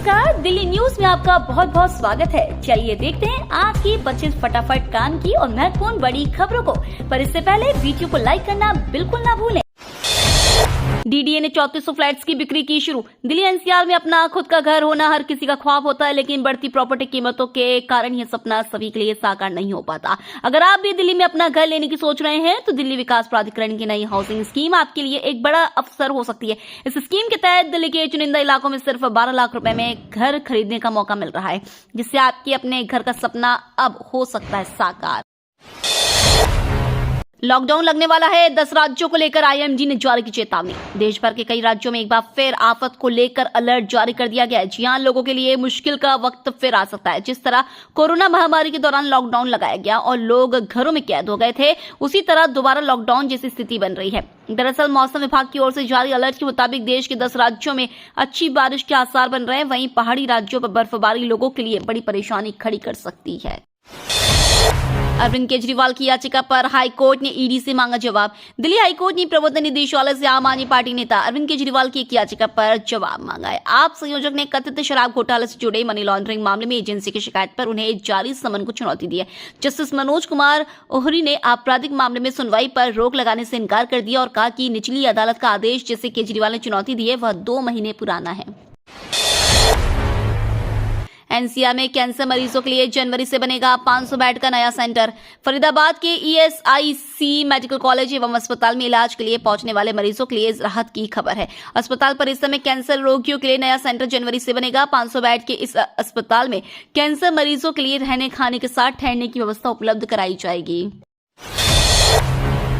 नमस्कार, दिल्ली न्यूज में आपका बहुत बहुत स्वागत है। चलिए देखते हैं आज की 25 फटाफट काम की और महत्वपूर्ण बड़ी खबरों को। पर इससे पहले वीडियो को लाइक करना बिल्कुल ना भूलें। डीडीए ने 3400 फ्लैट्स की बिक्री की शुरू। दिल्ली एनसीआर में अपना खुद का घर होना हर किसी का ख्वाब होता है, लेकिन बढ़ती प्रॉपर्टी कीमतों के कारण यह सपना सभी के लिए साकार नहीं हो पाता। अगर आप भी दिल्ली में अपना घर लेने की सोच रहे हैं तो दिल्ली विकास प्राधिकरण की नई हाउसिंग स्कीम आपके लिए एक बड़ा अवसर हो सकती है। इस स्कीम के तहत दिल्ली के चुनिंदा इलाकों में सिर्फ 12 लाख रुपए में घर खरीदने का मौका मिल रहा है, जिससे आपके अपने घर का सपना अब हो सकता है साकार। लॉकडाउन लगने वाला है, 10 राज्यों को लेकर आईएमजी ने जारी की चेतावनी। देश भर के कई राज्यों में एक बार फिर आफत को लेकर अलर्ट जारी कर दिया गया है। जी हां, लोगों के लिए मुश्किल का वक्त फिर आ सकता है। जिस तरह कोरोना महामारी के दौरान लॉकडाउन लगाया गया और लोग घरों में कैद हो गए थे, उसी तरह दोबारा लॉकडाउन जैसी स्थिति बन रही है। दरअसल मौसम विभाग की ओर से जारी अलर्ट के मुताबिक देश के 10 राज्यों में अच्छी बारिश के आसार बन रहे हैं। वहीं पहाड़ी राज्यों पर बर्फबारी लोगों के लिए बड़ी परेशानी खड़ी कर सकती है। अरविंद केजरीवाल की याचिका पर हाईकोर्ट ने ईडी से मांगा जवाब। दिल्ली हाईकोर्ट ने प्रवर्तन निदेशालय से आम आदमी पार्टी नेता अरविंद केजरीवाल की एक याचिका पर जवाब मांगा है। आप संयोजक ने कथित शराब घोटाले से जुड़े मनी लॉन्ड्रिंग मामले में एजेंसी की शिकायत पर उन्हें जारी समन को चुनौती दी है। जस्टिस मनोज कुमार ओहरी ने आपराधिक मामले में सुनवाई पर रोक लगाने से इनकार कर दिया और कहा कि निचली अदालत का आदेश जिसे केजरीवाल ने चुनौती दी है वह 2 महीने पुराना है। एनसीआर में कैंसर मरीजों के लिए जनवरी से बनेगा 500 बेड का नया सेंटर। फरीदाबाद के ईएसआईसी मेडिकल कॉलेज एवं अस्पताल में इलाज के लिए पहुंचने वाले मरीजों के लिए राहत की खबर है। अस्पताल परिसर में कैंसर रोगियों के लिए नया सेंटर जनवरी से बनेगा। 500 बेड के इस अस्पताल में कैंसर मरीजों के लिए रहने खाने के साथ ठहरने की व्यवस्था उपलब्ध कराई जाएगी।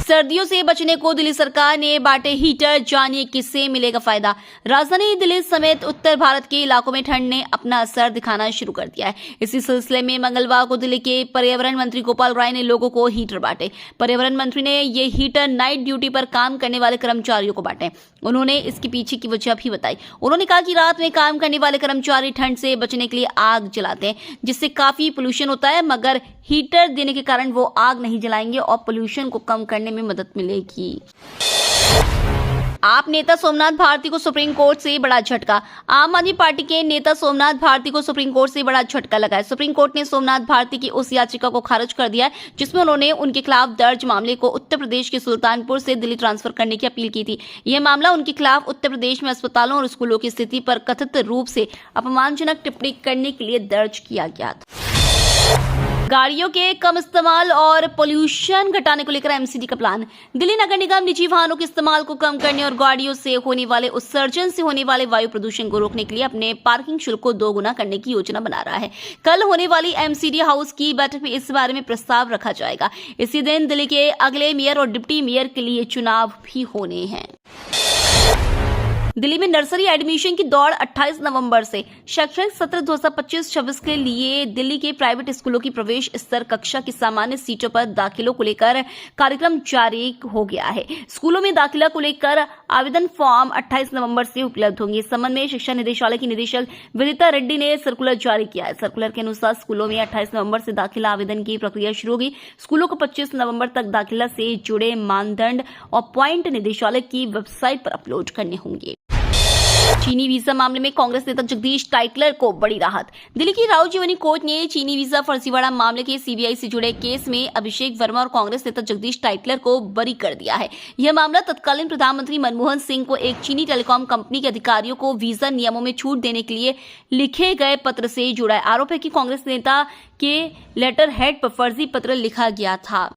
सर्दियों से बचने को दिल्ली सरकार ने बांटे हीटर, जानिए किससे मिलेगा फायदा। राजधानी दिल्ली समेत उत्तर भारत के इलाकों में ठंड ने अपना असर दिखाना शुरू कर दिया है। इसी सिलसिले में मंगलवार को दिल्ली के पर्यावरण मंत्री गोपाल राय ने लोगों को हीटर बांटे। पर्यावरण मंत्री ने ये हीटर नाइट ड्यूटी पर काम करने वाले कर्मचारियों को बांटे। उन्होंने इसके पीछे की वजह भी बताई। उन्होंने कहा कि रात में काम करने वाले कर्मचारी ठंड से बचने के लिए आग जलाते हैं, जिससे काफी पोल्यूशन होता है, मगर हीटर देने के कारण वो आग नहीं जलाएंगे और पोल्यूशन को कम करने में मदद मिलेगी। आप नेता सोमनाथ भारती को सुप्रीम कोर्ट से बड़ा झटका। आम आदमी पार्टी के नेता सोमनाथ भारती को सुप्रीम कोर्ट से बड़ा झटका लगा है। सुप्रीम कोर्ट ने सोमनाथ भारती की उस याचिका को खारिज कर दिया है जिसमें उन्होंने उनके खिलाफ दर्ज मामले को उत्तर प्रदेश के सुल्तानपुर से दिल्ली ट्रांसफर करने की अपील की थी। यह मामला उनके खिलाफ उत्तर प्रदेश में अस्पतालों और स्कूलों की स्थिति पर कथित रूप से अपमानजनक टिप्पणी करने के लिए दर्ज किया गया था। गाड़ियों के कम इस्तेमाल और पोल्यूशन घटाने को लेकर एमसीडी का प्लान। दिल्ली नगर निगम निजी वाहनों के इस्तेमाल को कम करने और गाड़ियों से होने वाले उत्सर्जन से होने वाले वायु प्रदूषण को रोकने के लिए अपने पार्किंग शुल्क को 2 गुना करने की योजना बना रहा है। कल होने वाली एमसीडी हाउस की बैठक में इस बारे में प्रस्ताव रखा जाएगा। इसी दिन दिल्ली के अगले मेयर और डिप्टी मेयर के लिए चुनाव भी होने हैं। दिल्ली में नर्सरी एडमिशन की दौड़ 28 नवंबर से। शैक्षणिक सत्र 2025-26 के लिए दिल्ली के प्राइवेट स्कूलों की प्रवेश स्तर कक्षा की सामान्य सीटों पर दाखिलों को लेकर कार्यक्रम जारी हो गया है। स्कूलों में दाखिला को लेकर आवेदन फॉर्म 28 नवंबर से उपलब्ध होंगे। इस संबंध में शिक्षा निदेशालय की निदेशक विदिता रेड्डी ने सर्कुलर जारी किया है। सर्कुलर के अनुसार स्कूलों में 28 नवंबर से दाखिला आवेदन की प्रक्रिया शुरू होगी। स्कूलों को 25 नवंबर तक दाखिला से जुड़े मानदंड और पॉइंट निदेशालय की वेबसाइट पर अपलोड करने होंगे। चीनी वीजा मामले में कांग्रेस नेता जगदीश टाइटलर को बड़ी राहत। दिल्ली की राव जीवनी कोर्ट ने चीनी वीजा फर्जीवाड़ा मामले के सीबीआई से जुड़े केस में अभिषेक वर्मा और कांग्रेस नेता जगदीश टाइटलर को बरी कर दिया है। यह मामला तत्कालीन प्रधानमंत्री मनमोहन सिंह को एक चीनी टेलीकॉम कंपनी के अधिकारियों को वीजा नियमों में छूट देने के लिए लिखे गए पत्र से जुड़ा है। आरोप है कि कांग्रेस नेता के लेटर हेड पर फर्जी पत्र लिखा गया था।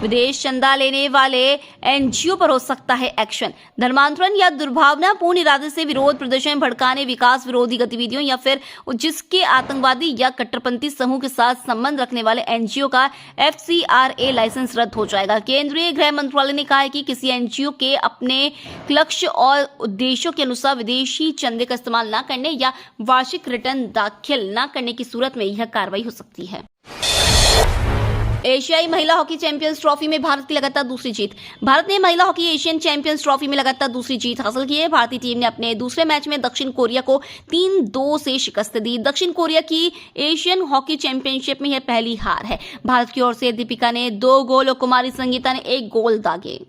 विदेश चंदा लेने वाले एनजीओ पर हो सकता है एक्शन। धर्मांतरण या दुर्भावनापूर्ण इरादे से विरोध प्रदर्शन भड़काने, विकास विरोधी गतिविधियों या फिर जिसके आतंकवादी या कट्टरपंथी समूह के साथ संबंध रखने वाले एनजीओ का FCRA लाइसेंस रद्द हो जाएगा। केंद्रीय गृह मंत्रालय ने कहा है कि किसी एनजीओ के अपने लक्ष्य और उद्देश्यों के अनुसार विदेशी चंदे का इस्तेमाल न करने या वार्षिक रिटर्न दाखिल न करने की सूरत में यह कार्रवाई हो सकती है। एशियाई महिला हॉकी चैंपियंस ट्रॉफी में भारत की लगातार दूसरी जीत। भारत ने महिला हॉकी एशियन चैंपियंस ट्रॉफी में लगातार दूसरी जीत हासिल की है। भारतीय टीम ने अपने दूसरे मैच में दक्षिण कोरिया को 3-2 से शिकस्त दी। दक्षिण कोरिया की एशियन हॉकी चैंपियनशिप में यह पहली हार है। भारत की ओर से दीपिका ने 2 गोल और कुमारी संगीता ने 1 गोल दागे।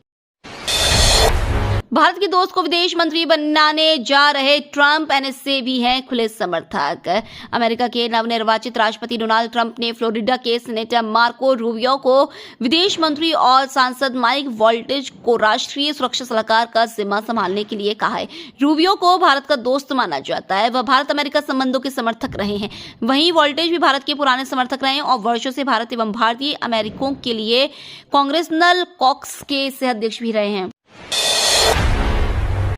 भारत के दोस्त को विदेश मंत्री बनाने जा रहे ट्रंप एनएसए भी हैं खुले समर्थक। अमेरिका के नवनिर्वाचित राष्ट्रपति डोनाल्ड ट्रंप ने फ्लोरिडा के सेनेटर मार्को रूबियो को विदेश मंत्री और सांसद माइक वॉल्टेज को राष्ट्रीय सुरक्षा सलाहकार का जिम्मा संभालने के लिए कहा है। रूबियो को भारत का दोस्त माना जाता है। वह भारत अमेरिका संबंधों के समर्थक रहे हैं। वहीं वॉल्टेज भी भारत के पुराने समर्थक रहे हैं और वर्षों से भारत एवं भारतीय अमेरिकों के लिए कांग्रेसनल कॉकस के सह अध्यक्ष भी रहे हैं।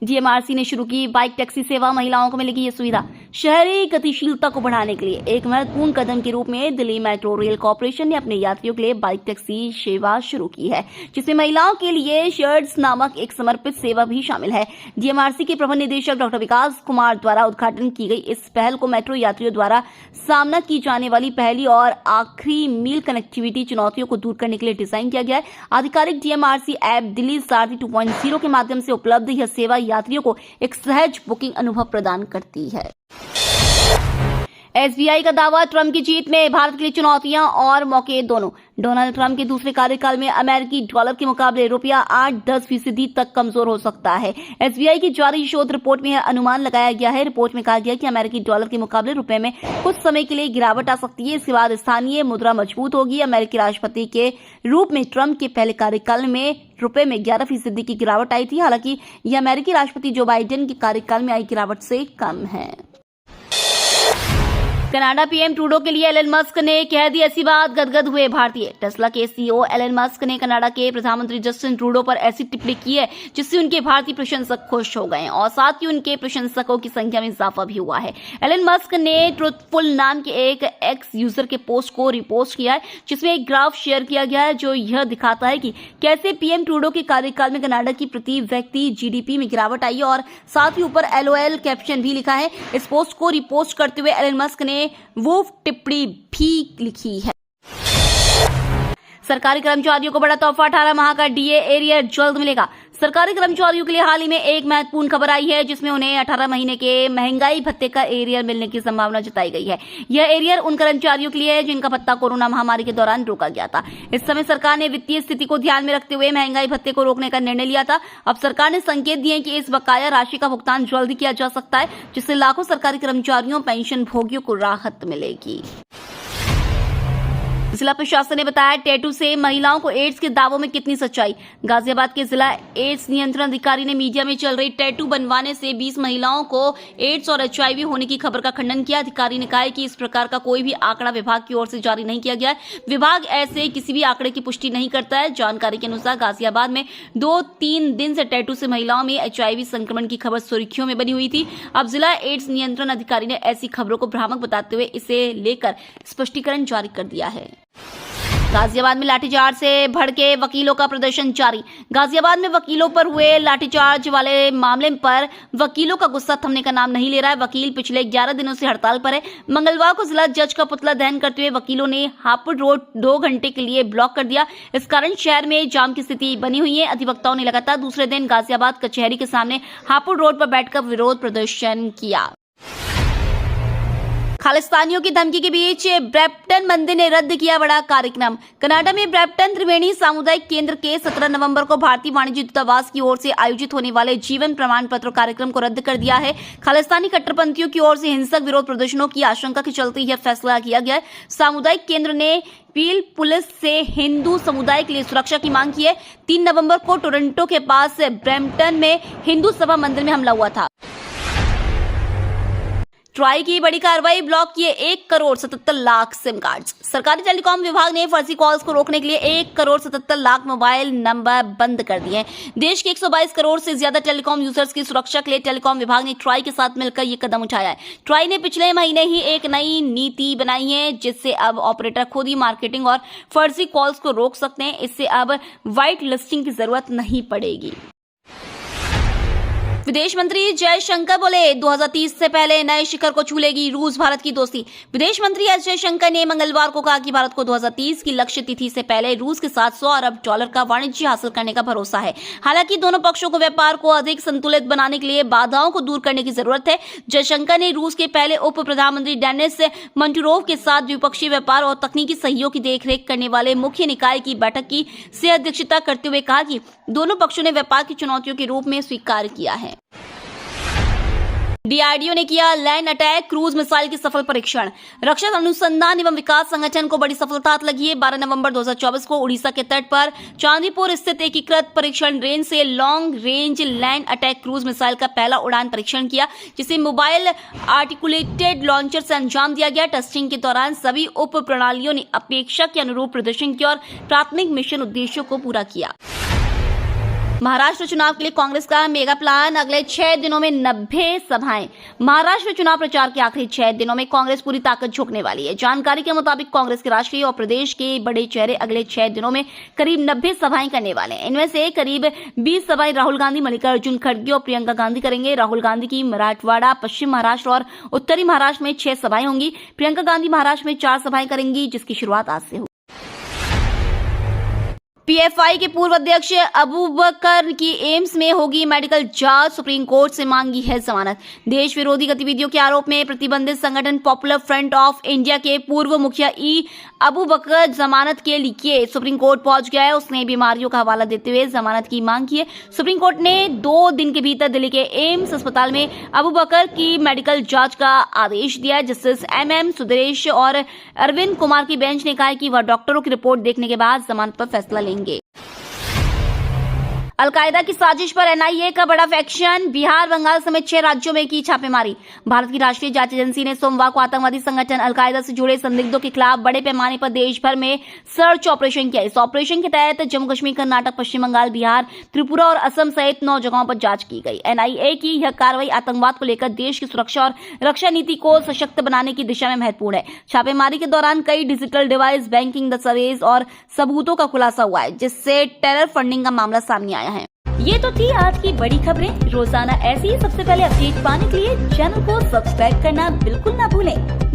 डीएमआरसी ने शुरू की बाइक टैक्सी सेवा, महिलाओं को मिलेगी ये सुविधा। शहरी गतिशीलता को बढ़ाने के लिए एक महत्वपूर्ण कदम के रूप में दिल्ली मेट्रो रेल कॉर्पोरेशन ने अपने यात्रियों के लिए बाइक टैक्सी सेवा शुरू की है, जिसमें महिलाओं के लिए शेयर्स नामक एक समर्पित सेवा भी शामिल है। डीएमआरसी के प्रबंध निदेशक डॉक्टर विकास कुमार द्वारा उद्घाटन की गई इस पहल को मेट्रो यात्रियों द्वारा सामना की जाने वाली पहली और आखिरी मील कनेक्टिविटी चुनौतियों को दूर करने के लिए डिजाइन किया गया है। आधिकारिक डीएमआरसी ऐप दिल्ली सारथी 2.0 के माध्यम से उपलब्ध यह सेवा यात्रियों को एक सहज बुकिंग अनुभव प्रदान करती है। एसबीआई का दावा, ट्रंप की जीत में भारत के लिए चुनौतियां और मौके दोनों। डोनाल्ड ट्रंप के दूसरे कार्यकाल में अमेरिकी डॉलर के मुकाबले रुपया 8-10% तक कमजोर हो सकता है। एसबीआई की जारी शोध रिपोर्ट में यह अनुमान लगाया गया है। रिपोर्ट में कहा गया कि अमेरिकी डॉलर के मुकाबले रुपए में कुछ समय के लिए गिरावट आ सकती है। इसके बाद स्थानीय मुद्रा मजबूत होगी। अमेरिकी राष्ट्रपति के रूप में ट्रंप के पहले कार्यकाल में रुपए में 11% की गिरावट आई थी। हालांकि यह अमेरिकी राष्ट्रपति जो बाइडेन के कार्यकाल में आई गिरावट से कम है। कनाडा पीएम ट्रूडो के लिए एलन मस्क ने कह दी ऐसी बात, गदगद हुए भारतीय। टेस्ला के सीईओ एलन मस्क ने कनाडा के प्रधानमंत्री जस्टिन ट्रूडो पर ऐसी टिप्पणी की है जिससे उनके भारतीय प्रशंसक खुश हो गए और साथ ही उनके प्रशंसकों की संख्या में इजाफा भी हुआ है। एलन मस्क ने ट्रूथफुल नाम के एक एक्स यूजर के पोस्ट को रिपोस्ट किया है, जिसमें एक ग्राफ शेयर किया गया है जो यह दिखाता है कि कैसे पीएम ट्रूडो के कार्यकाल में कनाडा की प्रति व्यक्ति जीडीपी में गिरावट आई और साथ ही ऊपर LOL कैप्शन भी लिखा है। इस पोस्ट को रिपोस्ट करते हुए एलन मस्क ने वो टिप्पणी भी लिखी है। सरकारी कर्मचारियों को बड़ा तोहफा, 18 माह का डीए एरियर जल्द मिलेगा। सरकारी कर्मचारियों के लिए हाल ही में एक महत्वपूर्ण खबर आई है, जिसमें उन्हें 18 महीने के महंगाई भत्ते का एरियर मिलने की संभावना जताई गई है। यह एरियर उन कर्मचारियों के लिए है जिनका भत्ता कोरोना महामारी के दौरान रोका गया था। इस समय सरकार ने वित्तीय स्थिति को ध्यान में रखते हुए महंगाई भत्ते को रोकने का निर्णय लिया था। अब सरकार ने संकेत दिए कि इस बकाया राशि का भुगतान जल्द किया जा सकता है, जिससे लाखों सरकारी कर्मचारियों, पेंशन भोगियों को राहत मिलेगी। जिला प्रशासन ने बताया, टैटू से महिलाओं को एड्स के दावों में कितनी सच्चाई। गाजियाबाद के जिला एड्स नियंत्रण अधिकारी ने मीडिया में चल रही टैटू बनवाने से 20 महिलाओं को एड्स और HIV होने की खबर का खंडन किया। अधिकारी ने कहा है कि इस प्रकार का कोई भी आंकड़ा विभाग की ओर से जारी नहीं किया गया है। विभाग ऐसे किसी भी आंकड़े की पुष्टि नहीं करता है। जानकारी के अनुसार गाजियाबाद में 2-3 दिन से टैटू से महिलाओं में HIV संक्रमण की खबर सुर्खियों में बनी हुई थी। अब जिला एड्स नियंत्रण अधिकारी ने ऐसी खबरों को भ्रामक बताते हुए इसे लेकर स्पष्टीकरण जारी कर दिया है। गाजियाबाद में लाठीचार्ज से भड़के वकीलों का प्रदर्शन जारी। गाजियाबाद में वकीलों पर हुए लाठीचार्ज वाले मामले पर वकीलों का गुस्सा थमने का नाम नहीं ले रहा है। वकील पिछले 11 दिनों से हड़ताल पर है। मंगलवार को जिला जज का पुतला दहन करते हुए वकीलों ने हापुड़ रोड 2 घंटे के लिए ब्लॉक कर दिया। इस कारण शहर में जाम की स्थिति बनी हुई है। अधिवक्ताओं ने लगातार दूसरे दिन गाजियाबाद कचहरी के सामने हापुड़ रोड पर बैठकर विरोध प्रदर्शन किया। खालिस्तानियों की धमकी के बीच ब्रैम्पटन मंदिर ने रद्द किया बड़ा कार्यक्रम। कनाडा में ब्रैम्पटन त्रिवेणी सामुदायिक केंद्र के 17 नवंबर को भारतीय वाणिज्य दूतावास की ओर से आयोजित होने वाले जीवन प्रमाण पत्र कार्यक्रम को रद्द कर दिया है। खालिस्तानी कट्टरपंथियों की ओर से हिंसक विरोध प्रदर्शनों की आशंका के चलते यह फैसला किया गया है। सामुदायिक केंद्र ने पील पुलिस से हिंदू समुदाय के लिए सुरक्षा की मांग की है। 3 नवंबर को टोरंटो के पास ब्रैम्पटन में हिंदू सभा मंदिर में हमला हुआ था। ट्राई की बड़ी कार्रवाई, ब्लॉक किए 1,77,00,000 सिम कार्ड्स। सरकारी टेलीकॉम विभाग ने फर्जी कॉल्स को रोकने के लिए 1,77,00,000 मोबाइल नंबर बंद कर दिए हैं। देश के 122 करोड़ से ज्यादा टेलीकॉम यूजर्स की सुरक्षा के लिए टेलीकॉम विभाग ने ट्राई के साथ मिलकर ये कदम उठाया है। ट्राई ने पिछले महीने ही एक नई नीति बनाई है, जिससे अब ऑपरेटर खुद ही मार्केटिंग और फर्जी कॉल्स को रोक सकते हैं। इससे अब व्हाइट लिस्टिंग की जरूरत नहीं पड़ेगी। विदेश मंत्री जयशंकर बोले 2030 से पहले नए शिखर को छू लेगी रूस भारत की दोस्ती। विदेश मंत्री एस जयशंकर ने मंगलवार को कहा कि भारत को 2030 की लक्ष्य तिथि से पहले रूस के साथ 100 अरब डॉलर का वाणिज्य हासिल करने का भरोसा है। हालांकि दोनों पक्षों को व्यापार को अधिक संतुलित बनाने के लिए बाधाओं को दूर करने की जरूरत है। जयशंकर ने रूस के पहले उप प्रधानमंत्री डेनिस मंटूरोव के साथ द्विपक्षीय व्यापार और तकनीकी सहयोग की देखरेख करने वाले मुख्य निकाय की बैठक की सह अध्यक्षता करते हुए कहा कि दोनों पक्षों ने व्यापार की चुनौतियों के रूप में स्वीकार किया है। डीआरडीओ ने किया लैंड अटैक क्रूज मिसाइल की सफल परीक्षण। रक्षा अनुसंधान एवं विकास संगठन को बड़ी सफलता हाथ लगी है। 12 नवंबर 2024 को उड़ीसा के तट पर चांदीपुर स्थित एकीकृत परीक्षण रेंज से long range land attack cruise missile का पहला उड़ान परीक्षण किया, जिसे मोबाइल आर्टिकुलेटेड लॉन्चर से अंजाम दिया गया। टेस्टिंग के दौरान सभी उप प्रणालियों ने अपेक्षा के अनुरूप प्रदर्शन किया और प्राथमिक मिशन उद्देश्यों को पूरा किया। महाराष्ट्र चुनाव के लिए कांग्रेस का मेगा प्लान, अगले 6 दिनों में 90 सभाएं। महाराष्ट्र चुनाव प्रचार के आखिरी 6 दिनों में कांग्रेस पूरी ताकत झोंकने वाली है। जानकारी के मुताबिक कांग्रेस के राष्ट्रीय और प्रदेश के बड़े चेहरे अगले 6 दिनों में करीब 90 सभाएं करने वाले हैं। इनमें से करीब 20 सभाएं राहुल गांधी, मल्लिकार्जुन खड़गे और प्रियंका गांधी करेंगे। राहुल गांधी की मराठवाड़ा, पश्चिम महाराष्ट्र और उत्तरी महाराष्ट्र में 6 सभाएं होंगी। प्रियंका गांधी महाराष्ट्र में 4 सभाएं करेंगी, जिसकी शुरुआत आज से होगी। पीएफआई के पूर्व अध्यक्ष अबू बकर की एम्स में होगी मेडिकल जांच, सुप्रीम कोर्ट से मांगी है जमानत। देश विरोधी गतिविधियों के आरोप में प्रतिबंधित संगठन पॉपुलर फ्रंट ऑफ इंडिया के पूर्व मुखिया अबू बकर जमानत के लिए सुप्रीम कोर्ट पहुंच गया है। उसने बीमारियों का हवाला देते हुए जमानत की मांग की है। सुप्रीम कोर्ट ने 2 दिन के भीतर दिल्ली के एम्स अस्पताल में अबू बकर की मेडिकल जांच का आदेश दिया। जस्टिस MM सुदेश और अरविंद कुमार की बेंच ने कहा है कि वह डॉक्टरों की रिपोर्ट देखने के बाद जमानत पर फैसला लेंगे। अलकायदा की साजिश पर NIA का बड़ा एक्शन, बिहार, बंगाल समेत 6 राज्यों में की छापेमारी। भारत की राष्ट्रीय जांच एजेंसी ने सोमवार को आतंकवादी संगठन अलकायदा से जुड़े संदिग्धों के खिलाफ बड़े पैमाने पर देश भर में सर्च ऑपरेशन किया। इस ऑपरेशन के तहत जम्मू कश्मीर, कर्नाटक, पश्चिम बंगाल, बिहार, त्रिपुरा और असम सहित 9 जगहों पर जांच की गई। NIA की यह कार्रवाई आतंकवाद को लेकर देश की सुरक्षा और रक्षा नीति को सशक्त बनाने की दिशा में महत्वपूर्ण है। छापेमारी के दौरान कई डिजिटल डिवाइस, बैंकिंग दस्तावेज और सबूतों का खुलासा हुआ है, जिससे टेरर फंडिंग का मामला सामने आया है। ये तो थी आज की बड़ी खबरें। रोजाना ऐसी ही सबसे पहले अपडेट पाने के लिए चैनल को सब्सक्राइब करना बिल्कुल ना भूलें।